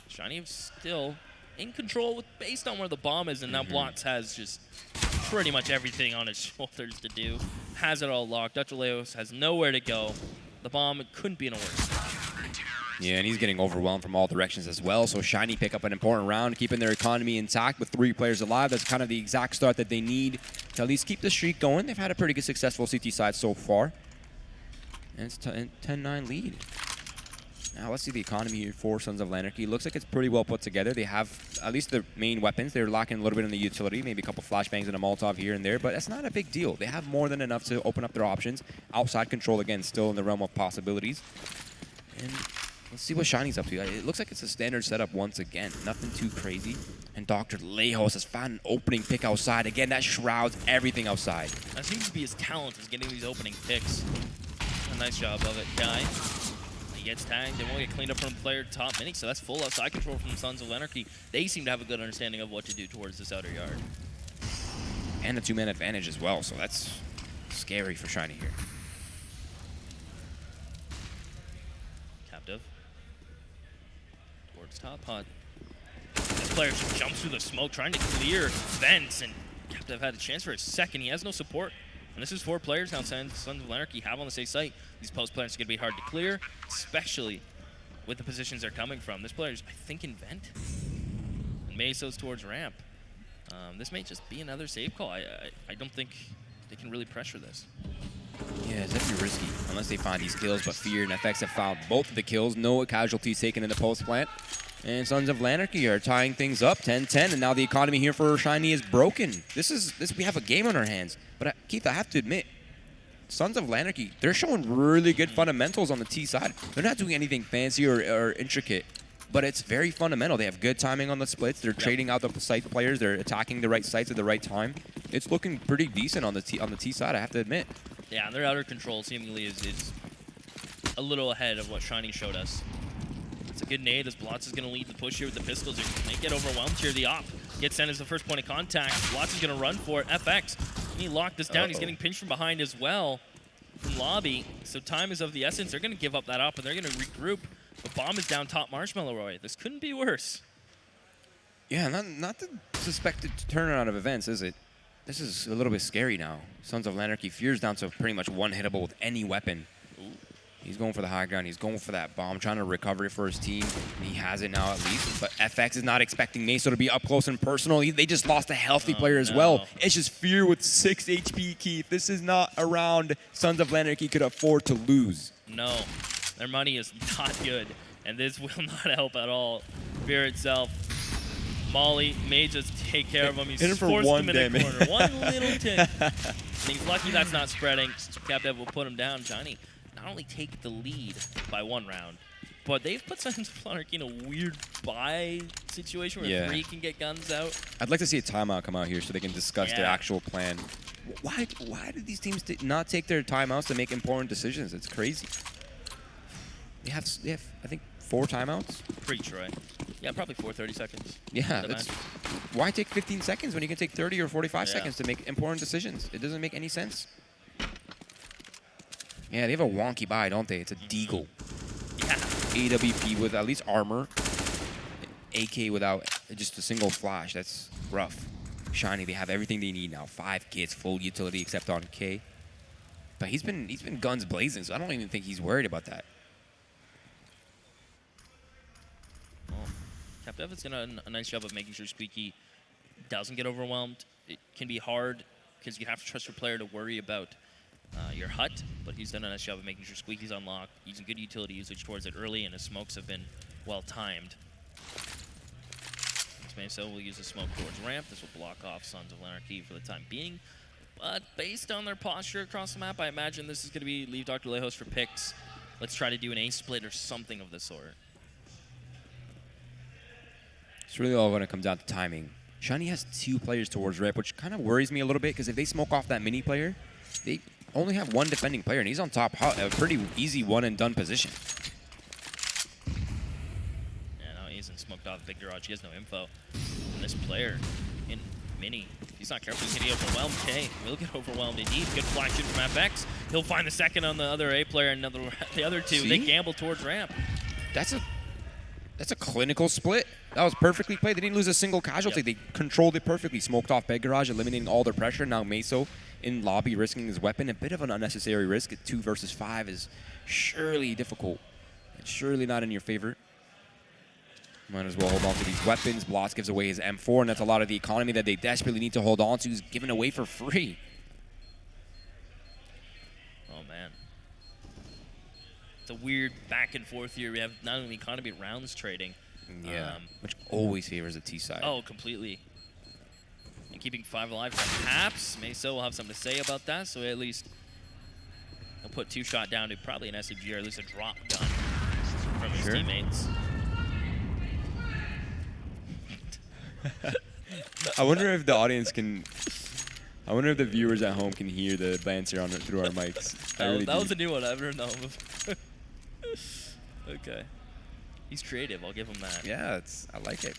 Shiny is still in control based on where the bomb is, and now Blotz has just pretty much everything on his shoulders to do. Has it all locked. Dr. Lejos has nowhere to go. The bomb couldn't be in a worse spot. Yeah, and he's getting overwhelmed from all directions as well. So Shiny pick up an important round, keeping their economy intact with 3 players alive. That's kind of the exact start that they need to at least keep the streak going. They've had a pretty good successful CT side so far. And it's a 10-9 lead. Now let's see the economy here for Sons of LANarchy. Looks like it's pretty well put together. They have at least their main weapons. They're lacking a little bit in the utility, maybe a couple flashbangs and a Molotov here and there, but that's not a big deal. They have more than enough to open up their options. Outside control, again, still in the realm of possibilities. And let's see what Shiny's up to. It looks like it's a standard setup once again. Nothing too crazy. And Dr. Lejos has found an opening pick outside. Again, that shrouds everything outside. That seems to be his talent, is getting these opening picks. A nice job of it, Guy. He gets tagged and won't get cleaned up from player top mini, so that's full outside control from Sons of LANarchy. They seem to have a good understanding of what to do towards this outer yard. And a 2-man advantage as well, so that's scary for Shiny here. Captive. Towards top hut. This player just jumps through the smoke, trying to clear vents, and Captive had a chance for a second. He has no support. And this is 4 players now Sons of LANarchy have on the safe site. These post players are going to be hard to clear, especially with the positions they're coming from. This player's, I think, in vent. And Meso's towards ramp. This may just be another save call. I don't think they can really pressure this. Yeah, it's definitely risky, unless they find these kills, but Fear and FX have found both of the kills. No casualties taken in the post plant. And Sons of LANarchy are tying things up 10-10, and now the economy here for Shiny is broken. We have a game on our hands. But Keith, I have to admit, Sons of LANarchy, they're showing really good fundamentals on the T side. They're not doing anything fancy or intricate, but it's very fundamental. They have good timing on the splits. They're trading out the site players. They're attacking the right sites at the right time. It's looking pretty decent on the T side, I have to admit. Yeah, their outer control seemingly is a little ahead of what Shiny showed us. It's a good nade as Blotz is going to lead the push here with the pistols. They get overwhelmed here. The op gets sent as the first point of contact. Blotz is going to run for it. FX, he locked this down. He's getting pinched from behind as well from Lobby. So time is of the essence. They're going to give up that op, and they're going to regroup. The bomb is down top Marshmallow Roy. This couldn't be worse. Yeah, not the suspected turnaround of events, is it? This is a little bit scary now. Sons of LANarchy, Fear's down to pretty much one-hittable with any weapon. Ooh. He's going for the high ground. He's going for that bomb, trying to recover it for his team. And he has it now at least. But FX is not expecting Meso to be up close and personal. They just lost a healthy player as well. It's just Fear with 6 HP, Keith. This is not a round Sons of LANarchy could afford to lose. No, their money is not good. And this will not help at all. Fear itself. Molly may just take care of him. He's forced him in a corner. One little tick. And he's lucky that's not spreading. CapDev will put him down. Johnny not only take the lead by 1 round, but they've put Sons of LANarchy in a weird buy situation where 3 can get guns out. I'd like to see a timeout come out here so they can discuss their actual plan. Why did these teams not take their timeouts to make important decisions? It's crazy. They have I think 4 timeouts. Pretty sure, right? Yeah, probably 30 seconds. Yeah, why take 15 seconds when you can take 30 or 45 seconds to make important decisions? It doesn't make any sense. Yeah, they have a wonky buy, don't they? It's a Deagle. Yeah. AWP with at least armor. AK without just a single flash. That's rough. Shiny, they have everything they need now. 5 kits, full utility except on K. But he's been guns blazing, so I don't even think he's worried about that. CapDev has done a nice job of making sure Squeaky doesn't get overwhelmed. It can be hard because you have to trust your player to worry about your hut, but he's done a nice job of making sure Squeaky's unlocked, using good utility usage towards it early, and his smokes have been well timed. So we'll use a smoke towards ramp. This will block off Sons of LANarchy for the time being. But based on their posture across the map, I imagine this is going to be leave Dr. Lejos for picks. Let's try to do an A split or something of the sort. It's really all going to come down to timing. Shiny has 2 players towards rep, which kind of worries me a little bit because if they smoke off that mini player, they only have 1 defending player, and he's on top, a pretty easy one-and-done position. Yeah, no, he isn't smoked off Big Garage. He has no info. And this player in mini, if he's not careful, he's going to get overwhelmed. Okay, will get overwhelmed indeed. Good flash in from FX. He'll find the second on the other A player, and the other 2. See? They gamble towards ramp. That's a clinical split. That was perfectly played. They didn't lose a single casualty. They controlled it perfectly. Smoked off Bed Garage, eliminating all their pressure. Now Meso in lobby risking his weapon. A bit of an unnecessary risk. 2 versus 5 is surely difficult. And surely not in your favor. Might as well hold on to these weapons. Blotz gives away his M4, and that's a lot of the economy that they desperately need to hold on to. He's given away for free. Oh, man. It's a weird back and forth here. We have not only economy, but rounds trading. Yeah, which always favors the T side. Oh, completely. And keeping 5 alive, perhaps. Meso will have something to say about that, so at least he'll put 2-shot down to probably an SMG or at least a drop gun from his teammates. I wonder if the audience can... I wonder if the viewers at home can hear the banter through our mics. That was a new one. I haven't heard that one before. Okay. He's creative. I'll give him that. Yeah, I like it.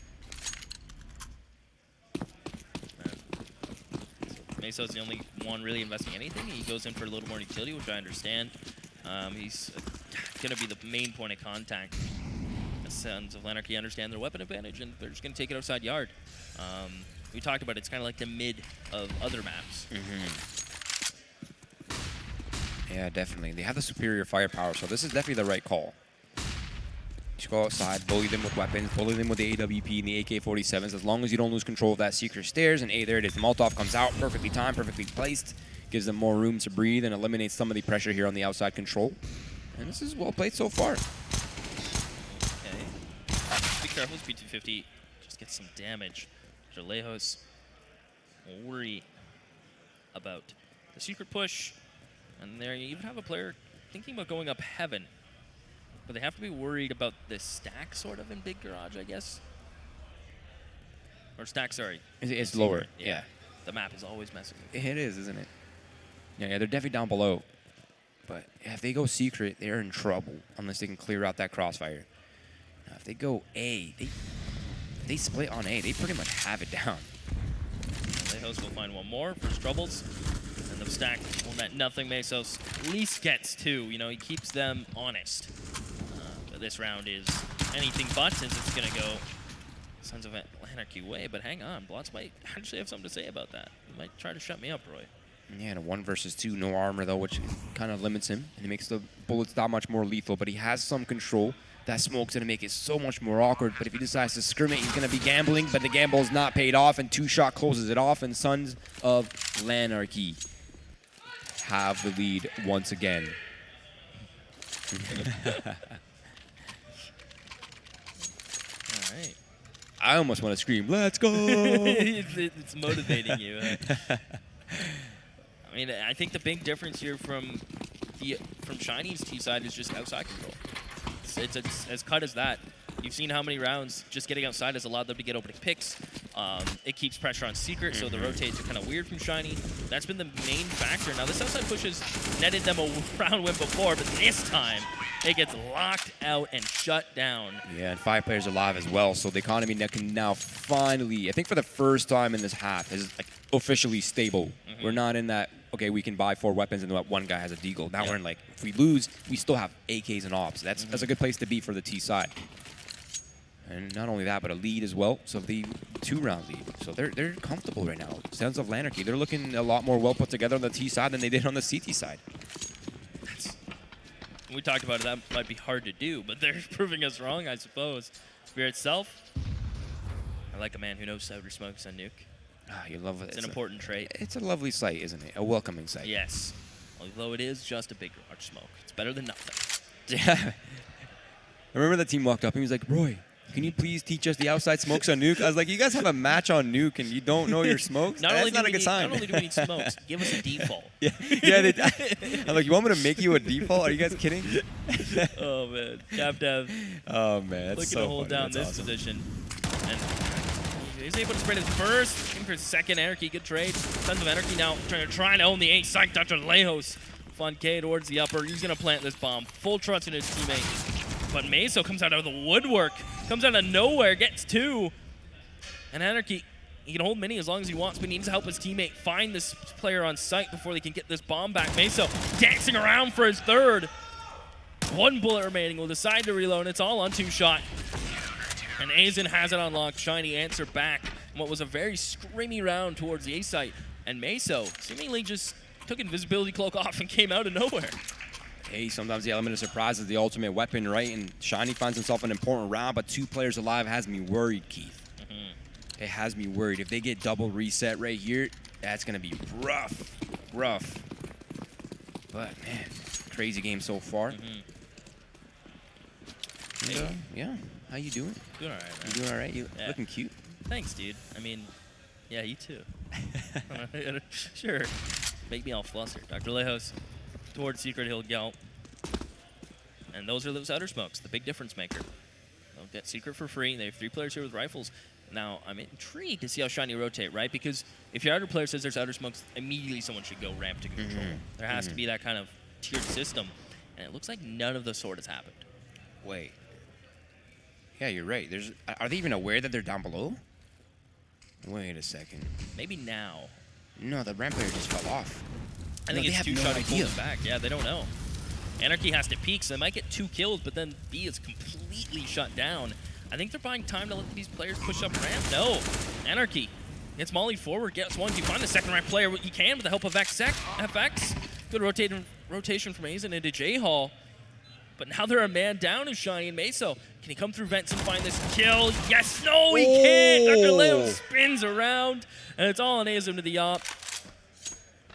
Meso's the only one really investing anything. He goes in for a little more utility, which I understand. He's going to be the main point of contact. The Sons of LANarchy understand their weapon advantage, and they're just going to take it outside yard. We talked about it. It's kind of like the mid of other maps. Yeah, definitely. They have the superior firepower, so this is definitely the right call. Just go outside, bully them with weapons, bully them with the AWP and the AK-47s, as long as you don't lose control of that secret stairs. And there it is. The Molotov comes out, perfectly timed, perfectly placed. Gives them more room to breathe and eliminates some of the pressure here on the outside control. And this is well played so far. Okay. careful. This P250 just gets some damage. Lejos worry about the secret push. And there you even have a player thinking about going up heaven. But they have to be worried about the stack sort of in Big Garage, I guess. Or stack, sorry. It's lower. Yeah. The map is always messing with It is, isn't it? Yeah, they're definitely down below. But if they go secret, they're in trouble unless they can clear out that crossfire. Now, if they go A, they split on A. They pretty much have it down. Lejos will find one more for his troubles. And the stack will net nothing. Mesos at least gets 2. You know, he keeps them honest. But this round is anything but, since it's going to go Sons of LANarchy way. But hang on, Blotz might actually have something to say about that. He might try to shut me up, Roy. Yeah, and a 1 versus 2, no armor though, which kind of limits him. And it makes the bullets that much more lethal, but he has some control. That smoke's going to make it so much more awkward, but if he decides to scrim it, he's going to be gambling, but the gamble's not paid off, and Two-Shot closes it off, and Sons of LANarchy have the lead once again. All right. I almost want to scream, "Let's go!" It's motivating you. I mean, I think the big difference here from Shiny's T side is just outside control. It's as cut as that. You've seen how many rounds just getting outside has allowed them to get opening picks. It keeps pressure on Secret, so the rotates are kind of weird from Shiny. That's been the main factor. Now, this outside push has netted them a round win before, but this time it gets locked out and shut down. Yeah, and 5 players alive as well, so the economy net can now finally, I think for the first time in this half, is like officially stable. We're not in that, okay, we can buy 4 weapons and one guy has a deagle. Now we're in like, if we lose, we still have AKs and ops. That's a good place to be for the T side. And not only that, but a lead as well. So the 2-round lead. So they're comfortable right now. Sons of LANarchy, they're looking a lot more well put together on the T side than they did on the CT side. We talked about it, that might be hard to do, but they're proving us wrong, I suppose. fearitself. I like a man who knows outer smokes on Nuke. Ah, you love it. It's an important trait. It's a lovely sight, isn't it? A welcoming sight. Yes. Although it is just a big garage smoke. It's better than nothing. Yeah. I remember the team walked up and he was like, "Roy, can you please teach us the outside smokes on Nuke?" I was like, "You guys have a match on Nuke and you don't know your smokes? That's not a good sign." Not only do we need smokes, give us a default. Yeah, I'm like, "You want me to make you a default? Are you guys kidding?" Oh, man. Dev. Oh, man. That's looking so to hold funny. down That's this awesome. position. And he's able to sprint his first. Looking for his second Anarchy. Good trade. Sons of Anarchy now trying to own the A site. Dr. Lejos. Fun K towards the upper. He's going to plant this bomb. Full trust in his teammate. But Meso comes out of the woodwork. Comes out of nowhere. Gets 2. And Anarchy, he can hold mini as long as he wants, but he needs to help his teammate find this player on site before they can get this bomb back. Meso dancing around for his third. 1 bullet remaining. Will decide to reload. It's all on 2-shot. And Aizen has it unlocked. Shiny answer back. What was a very screamy round towards the A site. And Meso seemingly just took invisibility cloak off and came out of nowhere. Hey, sometimes the element of surprise is the ultimate weapon, right? And Shiny finds himself an important round, but 2 players alive has me worried, Keith. It has me worried. If they get double reset right here, that's going to be rough. But, man, crazy game so far. Yeah, how you doing? Doing all right, man. You doing all right? You looking cute? Thanks, dude. I mean, yeah, you too. Sure. Make me all flustered. Dr. Lejos towards Secret Hill Gelt. And those are those outer smokes, the big difference maker. They'll get Secret for free. They have 3 players here with rifles. Now, I'm intrigued to see how Shiny rotate, right? Because if your outer player says there's outer smokes, immediately someone should go ramp to control. There has to be that kind of tiered system. And it looks like none of the sort has happened. Wait. Yeah, you're right. Are they even aware that they're down below? Wait a second. Maybe now. No, the ramp player just fell off. I think they it's have 2-shot no and idea. pulls back. Yeah, they don't know. Anarchy has to peek, so they might get 2 kills, but then B is completely shut down. I think they're buying time to let these players push up ramp. No. Anarchy gets Molly forward, gets 1. You find the second rank player you can with the help of FX. Good rotation from Aizen into J-Hall. But now they're a man down to Shiny and Meso. Can he come through vents and find this kill? Yes, no, he can't. Dr. Leo spins around, and it's all on Aizen to the op.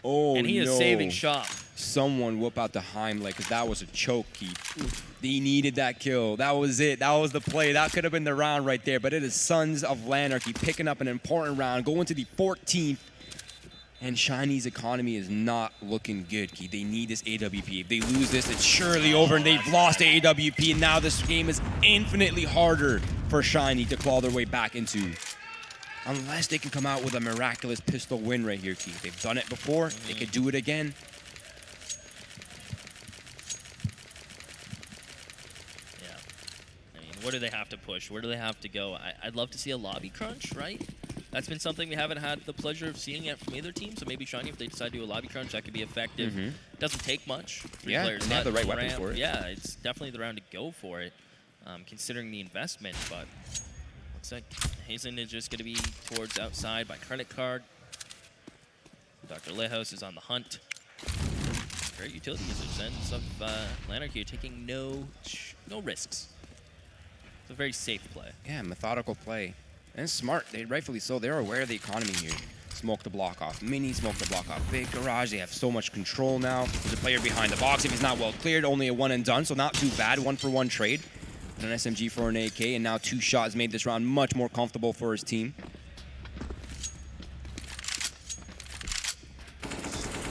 Oh, and he is saving shop. someone whoop out the Heimlich, because that was a choke, Keith. They needed that kill. That was it. That was the play. That could have been the round right there. But it is Sons of LANarchy picking up an important round, going to the 14th. And Shiny's economy is not looking good, Keith. They need this AWP. If they lose this, it's surely over, and they've lost the AWP. And now this game is infinitely harder for Shiny to claw their way back into. Unless they can come out with a miraculous pistol win right here, Keith. They've done it before. They could do it again. Yeah. I mean, where do they have to push? Where do they have to go? I'd love to see a lobby crunch, right? That's been something we haven't had the pleasure of seeing yet from either team. So maybe Shiny, if they decide to do a lobby crunch, that could be effective. Doesn't take much. Three players, and they have the right weapons ramp. for it. Yeah, it's definitely the round to go for it, considering the investment. But looks like Hazen is just going to be towards outside by credit card. Dr. Lejos is on the hunt. Great utility users and some LANarchy taking no risks. It's a very safe play. Yeah, methodical play. And smart. They rightfully so. They're aware of the economy here. Smoke the block off. Mini, smoke the block off. Big garage. They have so much control now. There's a player behind the box. If he's not well cleared, only a one and done, so not too bad. 1-for-1 trade. And an SMG for an AK, and now two shots made this round much more comfortable for his team.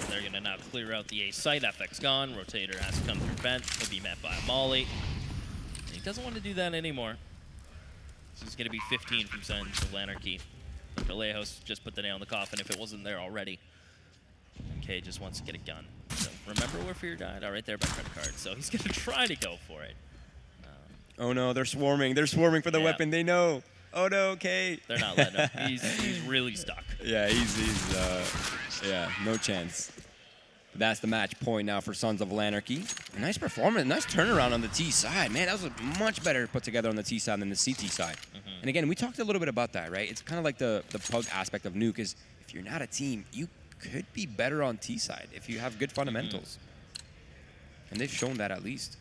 They're going to now clear out the A site. FX gone. Rotator has to come through vent. He'll be met by a molly. He doesn't want to do that anymore. This is going to be 15 from Sons of LANarchy. Dr. Lejos just put the nail in the coffin if it wasn't there already. Okay, just wants to get a gun. So remember where Fear died? Oh, right there by credit card. So he's going to try to go for it. Oh no, they're swarming. They're swarming for the weapon. They know. Oh no, okay. They're not letting him. He's really stuck. Yeah, yeah, no chance. But that's the match point now for Sons of LANarchy. A nice performance, nice turnaround on the T side. Man, that was much better put together on the T side than the CT side. And again, we talked a little bit about that, right? It's kind of like the pug aspect of Nuke is if you're not a team, you could be better on T side if you have good fundamentals. And they've shown that at least.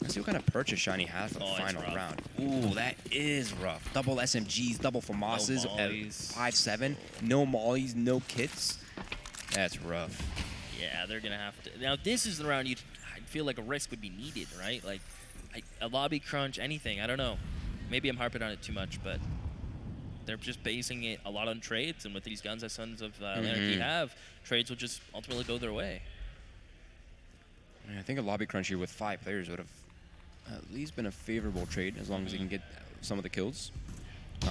Let's see what kind of purchase Shiny has for the final round. Ooh, that is rough. Double SMGs, double FAMASs at 5-7. No mollies, no kits. That's rough. Yeah, they're going to have to. Now, this is the round I feel like a risk would be needed, right? Like a lobby crunch, anything. I don't know. Maybe I'm harping on it too much, but they're just basing it a lot on trades. And with these guns that Sons of LANarchy have, trades will just ultimately go their way. I think a lobby crunch here with 5 players would have at least been a favorable trade as long as they can get some of the kills.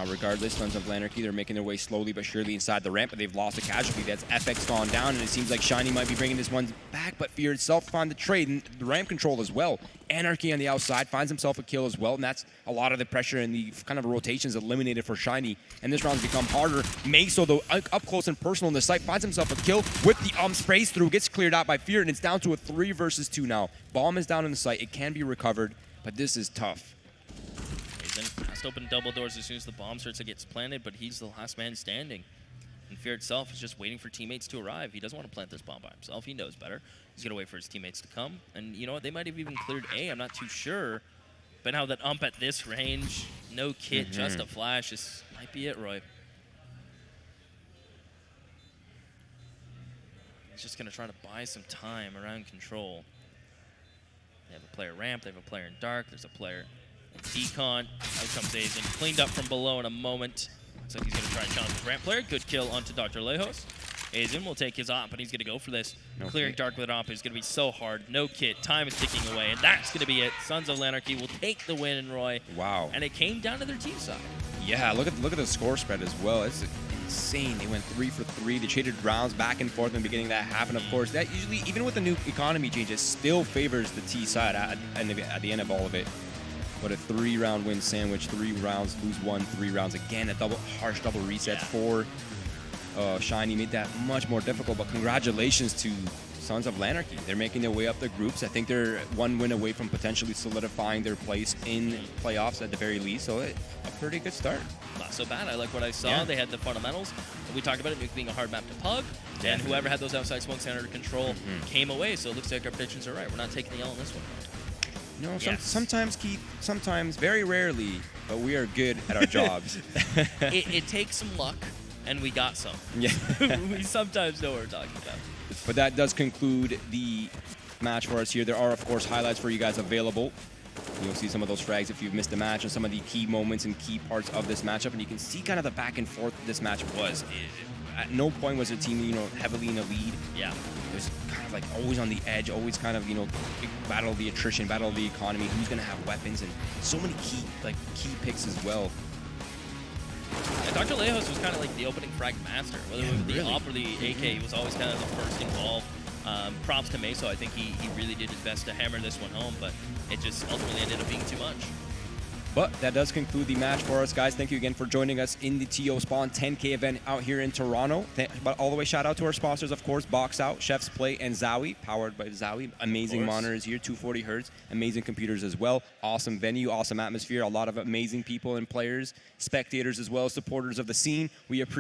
Regardless, Sons of LANarchy, they're making their way slowly but surely inside the ramp, but they've lost a casualty. That's FX gone down, and it seems like Shiny might be bringing this one back, but Fear itself find the trade, and the ramp control as well. Anarchy on the outside finds himself a kill as well, and that's a lot of the pressure and the kind of rotations eliminated for Shiny, and this round's become harder. Meso, though, up close and personal on the site, finds himself a kill with the sprays through, gets cleared out by Fear, and it's down to a 3 versus 2 now. Bomb is down in the site. It can be recovered, but this is tough. Has to open double doors as soon as the bomb starts to get planted, but he's the last man standing. And Fear itself is just waiting for teammates to arrive. He doesn't want to plant this bomb by himself. He knows better. He's going to wait for his teammates to come. And you know what? They might have even cleared A. I'm not too sure. But now that at this range, no kit, just a flash, this might be it, Roy. He's just going to try to buy some time around control. They have a player ramp. They have a player in dark. There's a player Decon. Out comes Azen. Cleaned up from below in a moment. Looks like he's going to try and challenge the ramp player. Good kill onto Dr. Lejos. Azen will take his op, but he's going to go for this. Clearing dark with an op is going to be so hard. No kit. Time is ticking away, and that's going to be it. Sons of LANarchy will take the win, Roy. Wow. And it came down to their team side. Yeah, look at the score spread as well. It's insane. They went 3 for 3. They traded rounds back and forth in the beginning of that half, and of course, that usually, even with the new economy changes, still favors the T side at the end of all of it. But a 3-round win sandwich, 3 rounds, lose 1, 3 rounds. Again, a harsh double reset for Shiny made that much more difficult. But congratulations to Sons of LANarchy. They're making their way up the groups. I think they're 1 win away from potentially solidifying their place in playoffs at the very least. So a pretty good start. Not so bad. I like what I saw. Yeah. They had the fundamentals. We talked about it, Nuke being a hard map to pug. Definitely. And whoever had those outside smokes under control came away. So it looks like our predictions are right. We're not taking the L on this one. No, sometimes, Keith, sometimes, very rarely, but we are good at our jobs. It takes some luck, and we got some. Yeah. We sometimes know what we're talking about. But that does conclude the match for us here. There are, of course, highlights for you guys available. You'll see some of those frags if you've missed a match and some of the key moments and key parts of this matchup. And you can see kind of the back and forth this match was. At no point was the team, heavily in a lead. Yeah. It was kind of like always on the edge, always kind of, battle of the attrition, battle of the economy, who's going to have weapons, and so many key picks as well. And Dr. Lejos was kind of like the opening frag master. Whether it was the op or the AK, he was always kind of the first involved. Props to Meso. I think he really did his best to hammer this one home, but it just ultimately ended up being too much. But that does conclude the match for us, guys. Thank you again for joining us in the TO Spawn 10K event out here in Toronto. But all the way, shout out to our sponsors, of course, Box Out, Chef's Play, and Zowie, powered by Zowie. Amazing monitors here, 240 hertz, amazing computers as well. Awesome venue, awesome atmosphere, a lot of amazing people and players, spectators as well, supporters of the scene. We appreciate